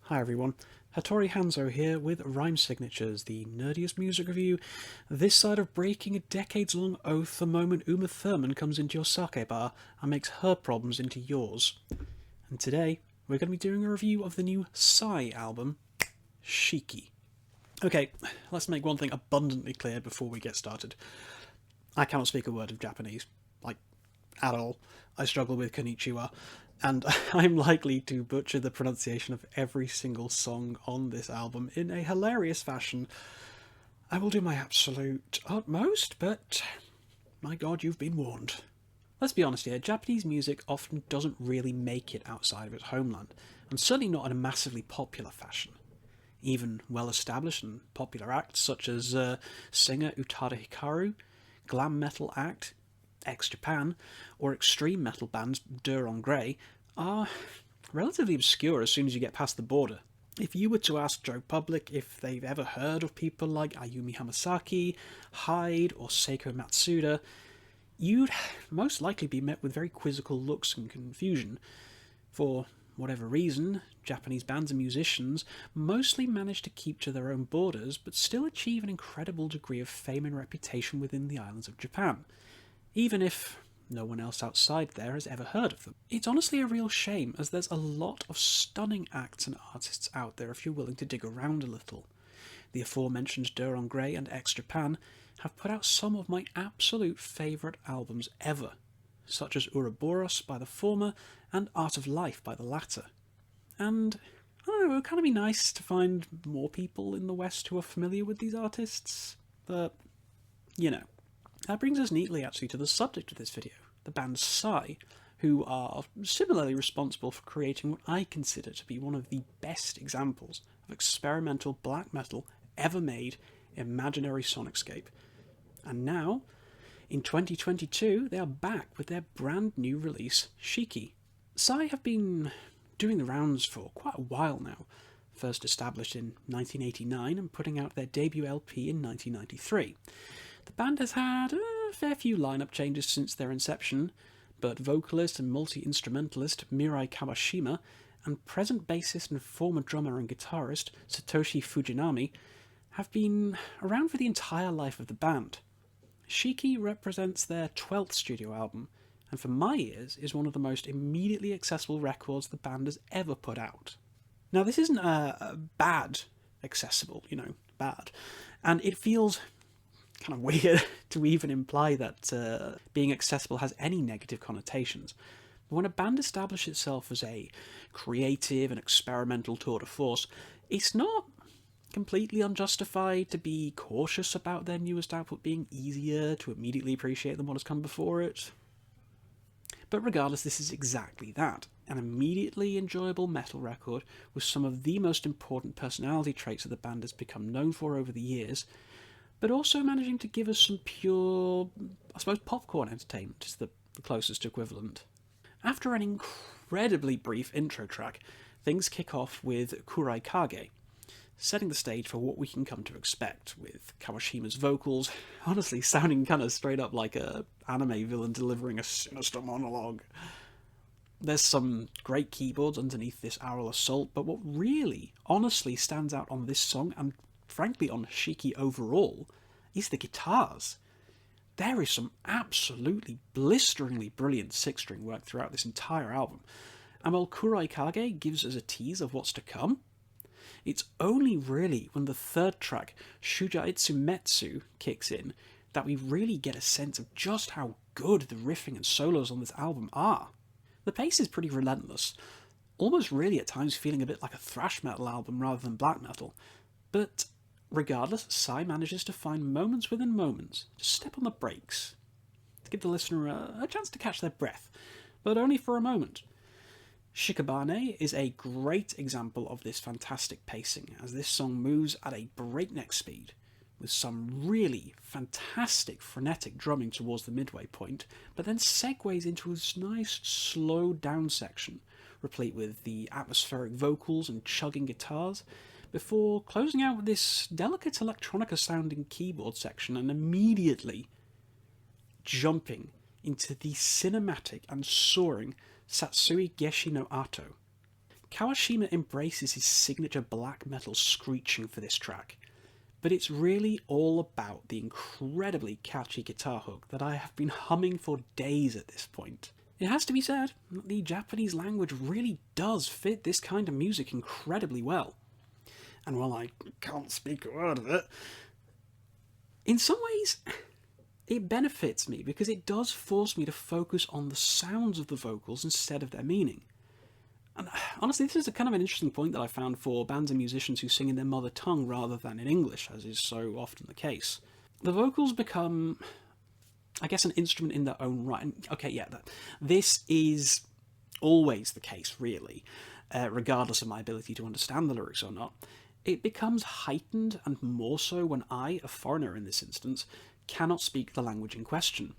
Hi everyone, Hattori Hanzo here with Rhyme Signatures, the nerdiest music review this side of breaking a decades-long oath the moment Uma Thurman comes into your sake bar and makes her problems into yours. And today, we're going to be doing a review of the new Sigh album, Shiki. Okay, let's make one thing abundantly clear before we get started. I cannot speak a word of Japanese, at all. I struggle with konnichiwa, and I'm likely to butcher the pronunciation of every single song on this album in a hilarious fashion. I will do my absolute utmost, but my god, you've been warned. Let's be honest here, Japanese music often doesn't really make it outside of its homeland, and certainly not in a massively popular fashion. Even well-established and popular acts such as singer Utada Hikaru, glam metal act ex-Japan, or extreme metal bands Dir en Grey are relatively obscure as soon as you get past the border. If you were to ask Joe Public if they've ever heard of people like Ayumi Hamasaki, Hyde, or Seiko Matsuda, you'd most likely be met with very quizzical looks and confusion. For whatever reason, Japanese bands and musicians mostly manage to keep to their own borders, but still achieve an incredible degree of fame and reputation within the islands of Japan, even if no one else outside there has ever heard of them. It's honestly a real shame, as there's a lot of stunning acts and artists out there if you're willing to dig around a little. The aforementioned Dir en Grey and ex-Japan have put out some of my absolute favourite albums ever, such as Ouroboros by the former and Art of Life by the latter. And I don't know, it would kind of be nice to find more people in the West who are familiar with these artists, but you know. That brings us neatly actually to the subject of this video, the band Sigh, who are similarly responsible for creating what I consider to be one of the best examples of experimental black metal ever made, imaginary sonicscape. And now, in 2022, they are back with their brand new release, Shiki. Sigh have been doing the rounds for quite a while now, first established in 1989 and putting out their debut LP in 1993. The band has had a fair few lineup changes since their inception, but vocalist and multi-instrumentalist Mirai Kawashima and present bassist and former drummer and guitarist Satoshi Fujinami have been around for the entire life of the band. Shiki represents their 12th studio album, and for my ears is one of the most immediately accessible records the band has ever put out. Now, this isn't a bad accessible, bad, and it feels kind of weird to even imply that being accessible has any negative connotations. But when a band establishes itself as a creative and experimental tour de force, it's not completely unjustified to be cautious about their newest output being easier to immediately appreciate than what has come before it. But regardless, this is exactly that, an immediately enjoyable metal record with some of the most important personality traits that the band has become known for over the years, but also managing to give us some pure, I suppose, popcorn entertainment is the closest equivalent. After an incredibly brief intro track, things kick off with Kurai Kage, setting the stage for what we can come to expect, with Kawashima's vocals honestly sounding kind of straight up like a anime villain delivering a sinister monologue. There's some great keyboards underneath this aural assault, but what really, honestly stands out on this song, and frankly on Shiki overall, is the guitars. There is some absolutely blisteringly brilliant six-string work throughout this entire album, and while Kurai Kage gives us a tease of what's to come, it's only really when the third track, Shujaitsu Metsu, kicks in that we really get a sense of just how good the riffing and solos on this album are. The pace is pretty relentless, almost really at times feeling a bit like a thrash metal album rather than black metal, but regardless, Sigh manages to find moments within moments to step on the brakes, to give the listener a chance to catch their breath, but only for a moment. Shikabane is a great example of this fantastic pacing, as this song moves at a breakneck speed, with some really fantastic frenetic drumming towards the midway point, but then segues into this nice slowed down section, replete with the atmospheric vocals and chugging guitars, before closing out with this delicate electronica-sounding keyboard section and immediately jumping into the cinematic and soaring Satsui Geshi no Ato. Kawashima embraces his signature black metal screeching for this track, but it's really all about the incredibly catchy guitar hook that I have been humming for days at this point. It has to be said that the Japanese language really does fit this kind of music incredibly well. And while I can't speak a word of it, in some ways it benefits me because it does force me to focus on the sounds of the vocals instead of their meaning. And honestly, this is a kind of an interesting point that I found for bands and musicians who sing in their mother tongue rather than in English, as is so often the case. The vocals become, I guess, an instrument in their own right. And, okay, yeah, this is always the case, really, regardless of my ability to understand the lyrics or not. It becomes heightened and more so when I, a foreigner in this instance, cannot speak the language in question.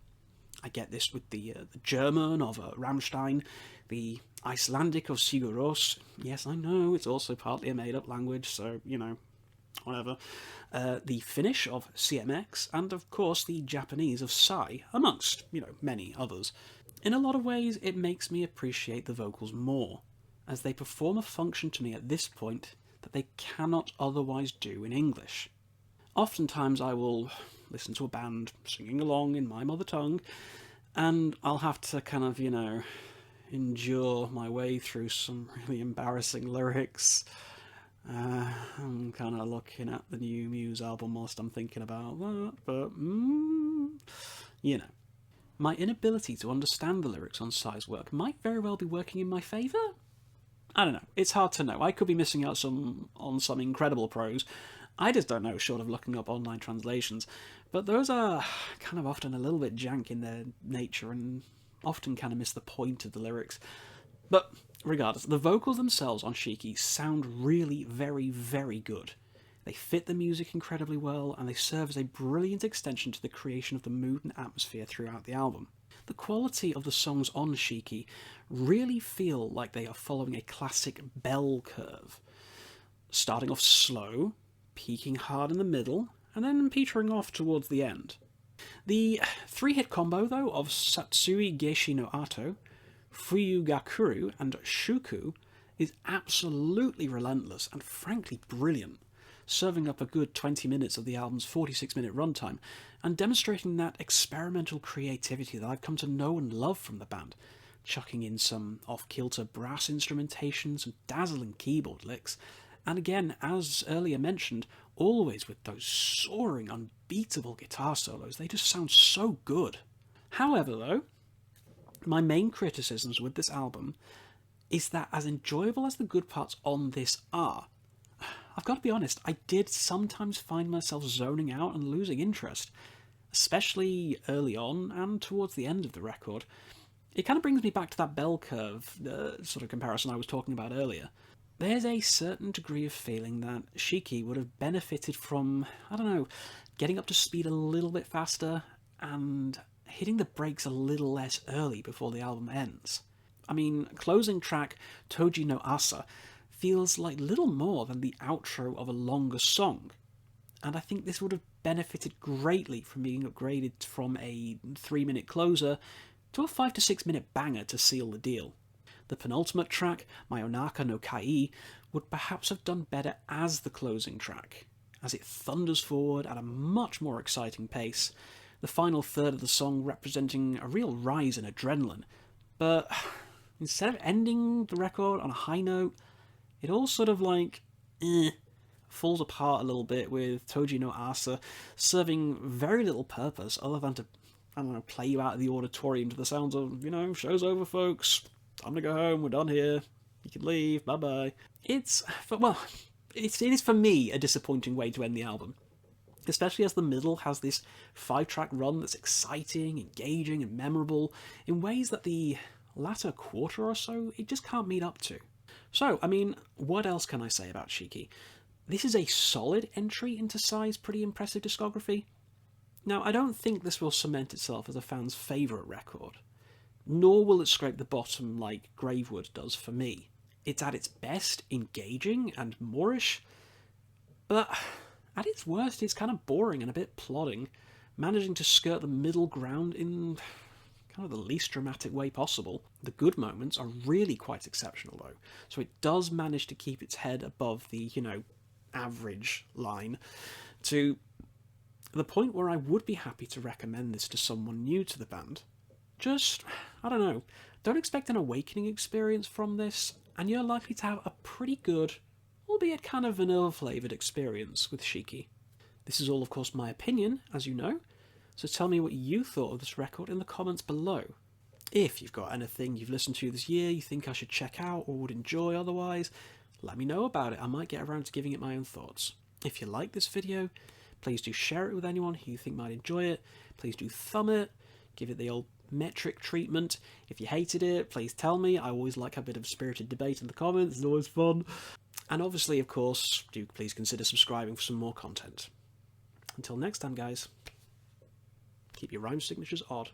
I get this with the German of Rammstein, the Icelandic of Sigur Rós. Yes, I know, it's also partly a made-up language, so, whatever. The Finnish of CMX, and of course the Japanese of Sigh, amongst, many others. In a lot of ways, it makes me appreciate the vocals more, as they perform a function to me at this point that they cannot otherwise do in English. Oftentimes I will listen to a band singing along in my mother tongue, and I'll have to kind of, endure my way through some really embarrassing lyrics. I'm kind of looking at the new Muse album whilst I'm thinking about that, but, My inability to understand the lyrics on Sigh's work might very well be working in my favour. I don't know, it's hard to know. I could be missing out on some incredible prose. I just don't know, short of looking up online translations. But those are kind of often a little bit jank in their nature and often kind of miss the point of the lyrics. But regardless, the vocals themselves on Shiki sound really very, very good. They fit the music incredibly well, and they serve as a brilliant extension to the creation of the mood and atmosphere throughout the album. The quality of the songs on Shiki really feel like they are following a classic bell curve, starting off slow, peaking hard in the middle, and then petering off towards the end. The three-hit combo, though, of Satsui Geshi no Ato, Fuyu Gakuru, and Shuku is absolutely relentless and frankly brilliant, serving up a good 20 minutes of the album's 46-minute runtime, and demonstrating that experimental creativity that I've come to know and love from the band, chucking in some off-kilter brass instrumentation, some dazzling keyboard licks, and again, as earlier mentioned, always with those soaring, unbeatable guitar solos. They just sound so good. However, though, my main criticisms with this album is that as enjoyable as the good parts on this are, I've got to be honest, I did sometimes find myself zoning out and losing interest, especially early on and towards the end of the record. It kind of brings me back to that bell curve sort of comparison I was talking about earlier. There's a certain degree of feeling that Shiki would have benefited from, getting up to speed a little bit faster and hitting the brakes a little less early before the album ends. I mean, closing track Toji no Asa feels like little more than the outro of a longer song, and I think this would have benefited greatly from being upgraded from a 3-minute closer to a 5 to 6 minute banger to seal the deal. The penultimate track, Mayonaka no Kai, would perhaps have done better as the closing track, as it thunders forward at a much more exciting pace, the final third of the song representing a real rise in adrenaline. But instead of ending the record on a high note, it all sort of falls apart a little bit, with Toji no Asa serving very little purpose other than to, play you out of the auditorium to the sounds of, show's over, folks. Time to go home, we're done here, you can leave, bye-bye. It is for me a disappointing way to end the album, especially as the middle has this 5-track run that's exciting, engaging, and memorable in ways that the latter quarter or so, it just can't meet up to. So, what else can I say about Shiki? This is a solid entry into Sigh's pretty impressive discography. Now, I don't think this will cement itself as a fan's favourite record, nor will it scrape the bottom like Gravewood does for me. It's at its best engaging and moorish, but at its worst it's kind of boring and a bit plodding, managing to skirt the middle ground in kind of the least dramatic way possible. The good moments are really quite exceptional, though, so it does manage to keep its head above the, average line to the point where I would be happy to recommend this to someone new to the band. Just, I don't know, don't expect an awakening experience from this, and you're likely to have a pretty good, albeit kind of vanilla-flavoured experience with Shiki. This is all, of course, my opinion, as you know, so tell me what you thought of this record in the comments below. If you've got anything you've listened to this year you think I should check out or would enjoy otherwise, let me know about it. I might get around to giving it my own thoughts. If you like this video, please do share it with anyone who you think might enjoy it. Please do thumb it, give it the old metric treatment. If you hated it, please tell me. I always like a bit of spirited debate in the comments, it's always fun. And obviously, of course, do please consider subscribing for some more content. Until next time, guys, keep your rhyme signatures odd.